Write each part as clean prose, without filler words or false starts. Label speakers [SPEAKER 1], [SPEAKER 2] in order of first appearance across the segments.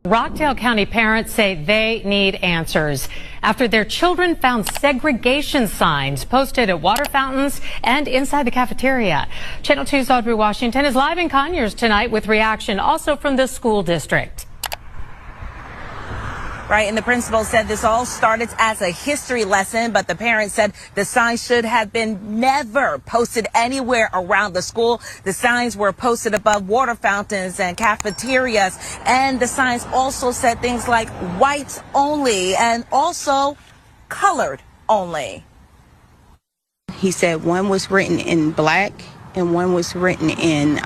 [SPEAKER 1] Rockdale County parents say they need answers after their children found segregation signs posted at water fountains and inside the cafeteria. Channel 2's Audrey Washington is live in Conyers tonight with reaction also from the school district.
[SPEAKER 2] Right, and the principal said this all started as a history lesson, but the parents said the signs should have been never posted anywhere around the school. The signs were posted above water fountains and cafeterias, and the signs also said things like whites only and also colored only.
[SPEAKER 3] He said one was written in black and one was written in,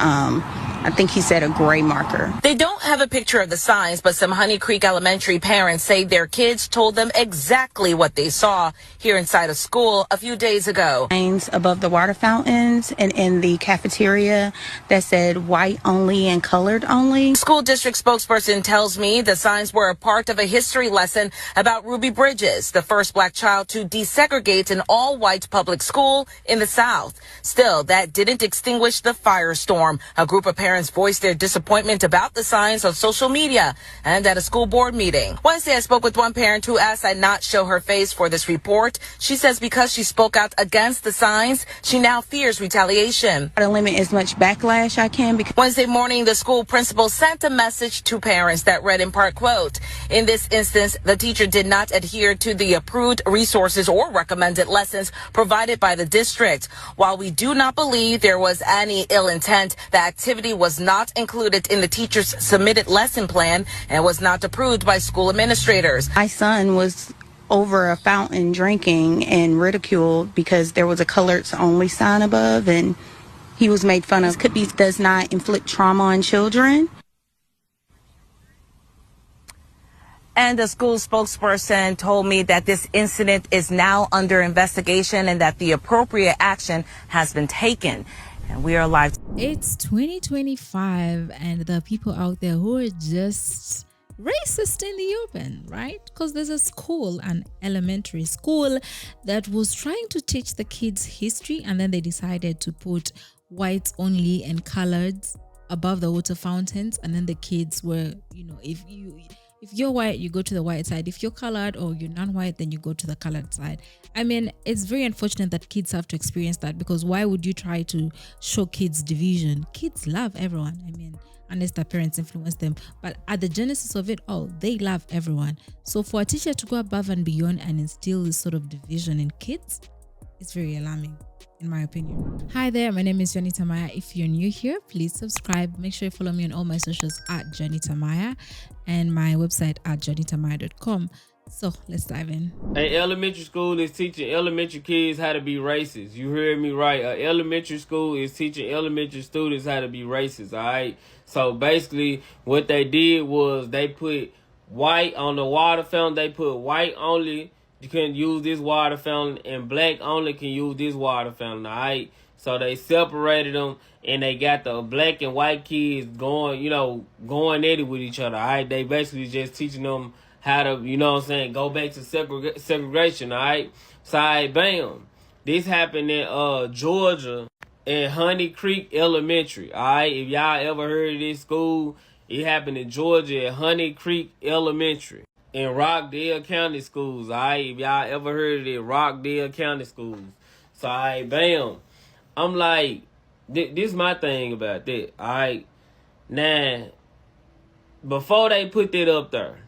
[SPEAKER 3] I think he said a gray marker.
[SPEAKER 2] They don't have a picture of the signs, but some Honey Creek Elementary parents say their kids told them exactly what they saw here inside a school a few days ago.
[SPEAKER 3] Signs above the water fountains and in the cafeteria that said white only and colored only.
[SPEAKER 2] School district spokesperson tells me the signs were a part of a history lesson about Ruby Bridges, the first black child to desegregate an all-white public school in the South. Still, that didn't extinguish the firestorm. A group of parents voiced their disappointment about the signs on social media and at a school board meeting. Wednesday, I spoke with one parent who asked I not show her face for this report. She says because she spoke out against the signs, she now fears retaliation.
[SPEAKER 3] I limit as much backlash I can. Because
[SPEAKER 2] Wednesday morning, the school principal sent a message to parents that read in part, quote, "In this instance, the teacher did not adhere to the approved resources or recommended lessons provided by the district. While we do not believe there was any ill intent, the activity was not included in the teacher's submitted lesson plan and was not approved by school administrators."
[SPEAKER 3] my son was over a fountain drinking and ridiculed because there was a coloreds only sign above, and he was made fun of. Cookies does not inflict trauma on children.
[SPEAKER 2] And the school spokesperson told me that this incident is now under investigation and that the appropriate action has been taken. And we are live.
[SPEAKER 4] It's 2025 and there are people out there who are just racist in the open, right? Because there's a school, an elementary school, that was trying to teach the kids history, and then they decided to put whites only and coloreds above the water fountains, and then the kids were, if you're white, you go to the white side. If you're colored or you're non-white, then you go to the colored side. I mean, it's very unfortunate that kids have to experience that, because why would you try to show kids division? Kids love everyone. I mean, unless their parents influence them. But at the genesis of it all, they love everyone. So for a teacher to go above and beyond and instill this sort of division in kids, it's very alarming, in my opinion. Hi there, my name is Janita Maya. If you're new here, please subscribe. Make sure you follow me on all my socials at Janita Maya and my website at janitamaya.com. So let's dive in.
[SPEAKER 5] An elementary school is teaching elementary kids how to be racist. You heard me right. An elementary school is teaching elementary students how to be racist, all right? So basically what they did was they put white on the water fountain. They put white only. You can use this water fountain, and black only can use this water fountain, all right? So they separated them, and they got the black and white kids going at it with each other, all right? They basically just teaching them how to, go back to segregation, all right? So, all right, bam. This happened in Georgia at Honey Creek Elementary, all right? If y'all ever heard of this school, it happened in Georgia at Honey Creek Elementary. In Rockdale County Schools, all right? If y'all ever heard of it, Rockdale County Schools. So, all right, bam. I'm like, this is my thing about that, all right? Now, before they put that up there,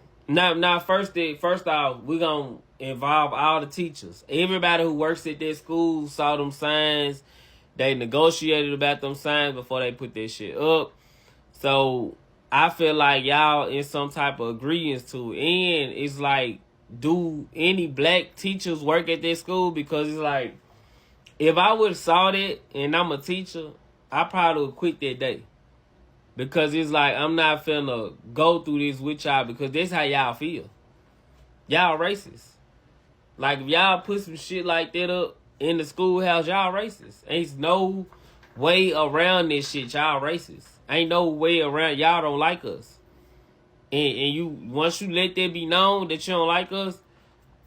[SPEAKER 5] first off, we're going to involve all the teachers. Everybody who works at that school saw them signs. They negotiated about them signs before they put that shit up. So I feel like y'all in some type of agreement to it. And it's like, do any black teachers work at this school? Because it's like, if I would have saw that and I'm a teacher, I probably would quit that day. Because it's like, I'm not finna go through this with y'all, because that's how y'all feel. Y'all racist. Like, if y'all put some shit like that up in the schoolhouse, y'all racist. Ain't no way around this shit. Y'all racist. Ain't no way around. Y'all don't like us. And you, once you let that be known that you don't like us,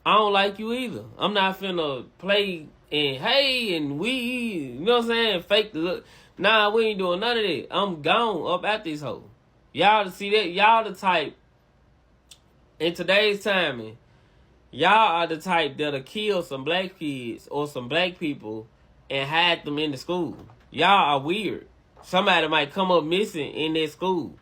[SPEAKER 5] I don't like you either. I'm not finna play and hey and we, you know what I'm saying, fake the look. Nah, we ain't doing none of that. I'm gone up at this hoe. Y'all to see that, y'all the type in today's timing, y'all are the type that'll kill some black kids or some black people and hide them in the school. Y'all are weird. Somebody might come up missing in their school,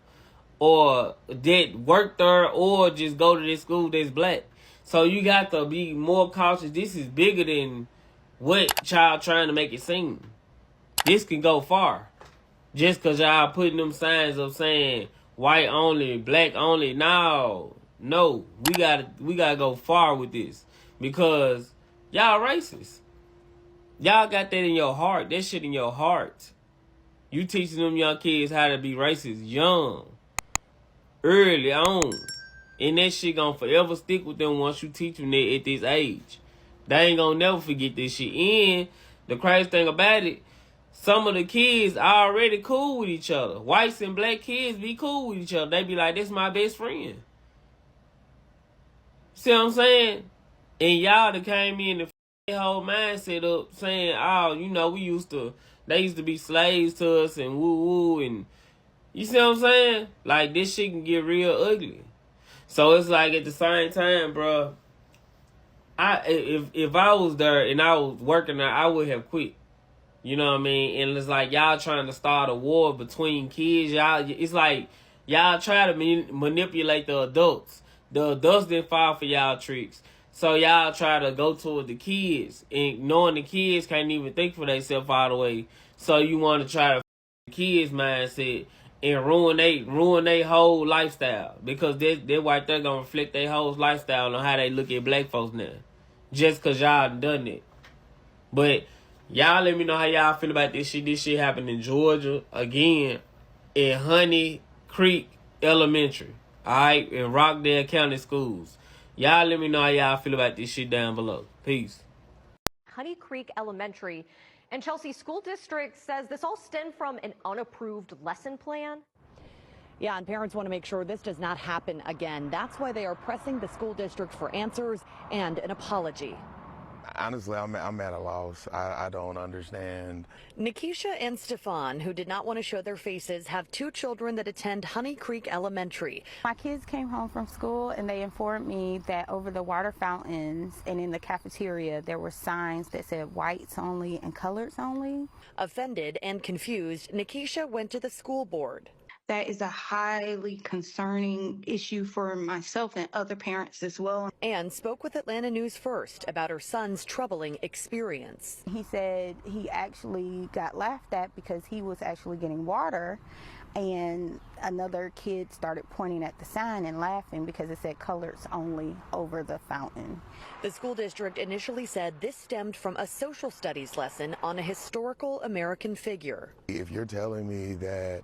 [SPEAKER 5] or that work there, or just go to this school that's black. So you got to be more cautious. This is bigger than what y'all trying to make it seem. This can go far. Just because y'all putting them signs up saying white only, black only. No, we gotta go far with this, because y'all racist. Y'all got that in your heart. That shit in your heart. You teaching them young kids how to be racist young, early on. And that shit gonna forever stick with them once you teach them that at this age. They ain't gonna never forget this shit. And the crazy thing about it, some of the kids are already cool with each other. Whites and black kids be cool with each other. They be like, "That's my best friend." See what I'm saying? And y'all that came in the whole mindset up saying, "Oh, you know, they used to be slaves to us and woo woo," and you see what I'm saying? Like, this shit can get real ugly. So it's like, at the same time, bro, if I was there and I was working there, I would have quit. You know what I mean? And it's like, y'all trying to start a war between kids. It's like y'all try to manipulate the adults. The adults didn't fall for y'all tricks. So y'all try to go toward the kids, and knowing the kids can't even think for themselves all the way. So you want to try to the kids' mindset and ruin they whole lifestyle, because they're right there gonna reflect their whole lifestyle on how they look at black folks now, just cause y'all done it. But y'all let me know how y'all feel about this shit. This shit happened in Georgia again, in Honey Creek Elementary, alright, in Rockdale County Schools. Y'all let me know how y'all feel about this shit down below. Peace.
[SPEAKER 6] Honey Creek Elementary and Chelsea School District says this all stemmed from an unapproved lesson plan.
[SPEAKER 7] Yeah, and parents want to make sure this does not happen again. That's why they are pressing the school district for answers and an apology.
[SPEAKER 8] Honestly, I'm at a loss. I don't understand.
[SPEAKER 7] Nikisha and Stefan, who did not want to show their faces, have two children that attend Honey Creek Elementary.
[SPEAKER 3] My kids came home from school and they informed me that over the water fountains and in the cafeteria there were signs that said whites only and coloreds only.
[SPEAKER 7] Offended and confused, Nikisha went to the school board.
[SPEAKER 3] That is a highly concerning issue for myself and other parents as well.
[SPEAKER 7] And spoke with Atlanta News First about her son's troubling experience.
[SPEAKER 3] He said he actually got laughed at because he was actually getting water, and another kid started pointing at the sign and laughing because it said coloreds only over the fountain.
[SPEAKER 7] The school district initially said this stemmed from a social studies lesson on a historical American figure.
[SPEAKER 8] If you're telling me that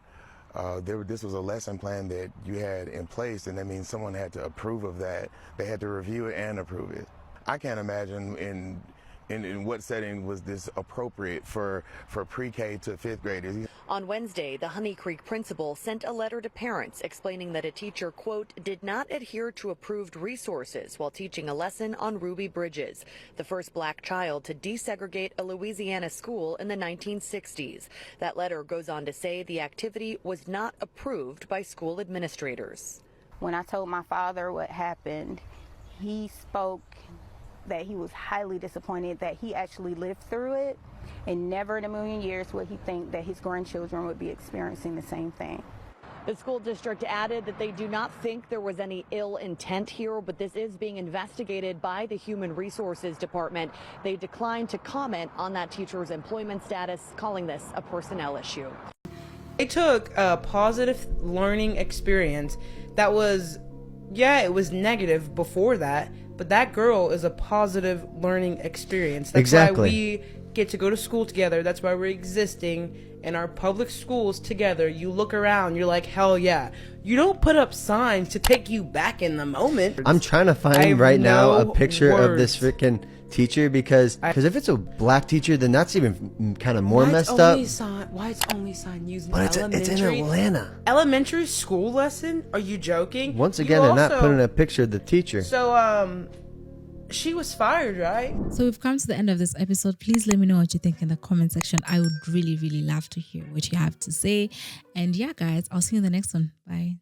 [SPEAKER 8] this was a lesson plan that you had in place, and that means someone had to approve of that. They had to review it and approve it. I can't imagine in what setting was this appropriate for pre-K to fifth graders.
[SPEAKER 7] On Wednesday, the Honey Creek principal sent a letter to parents explaining that a teacher, quote, did not adhere to approved resources while teaching a lesson on Ruby Bridges, the first black child to desegregate a Louisiana school in the 1960s. That letter goes on to say the activity was not approved by school administrators.
[SPEAKER 3] When I told my father what happened, he spoke that he was highly disappointed that he actually lived through it, and never in a million years would he think that his grandchildren would be experiencing the same thing.
[SPEAKER 7] The school district added that they do not think there was any ill intent here, but this is being investigated by the Human Resources Department. They declined to comment on that teacher's employment status, calling this a personnel issue.
[SPEAKER 9] They took a positive learning experience that was, yeah, it was negative before that, but that girl is a positive learning experience. That's why we get to go to school together. That's why we're existing in our public schools together. You look around, you're like, hell yeah. You don't put up signs to take you back in the moment.
[SPEAKER 10] I'm trying to find right now a picture of this freaking teacher, because if it's a black teacher, then that's even kind of more messed up.
[SPEAKER 9] Why it's only sign using
[SPEAKER 10] but it's in Atlanta.
[SPEAKER 9] Elementary school lesson? Are you joking?
[SPEAKER 10] Once again, they're not putting a picture of the teacher.
[SPEAKER 9] So, she was fired, right?
[SPEAKER 4] So we've come to the end of this episode. Please let me know what you think in the comment section. I would really, really love to hear what you have to say. And yeah, guys, I'll see you in the next one. Bye.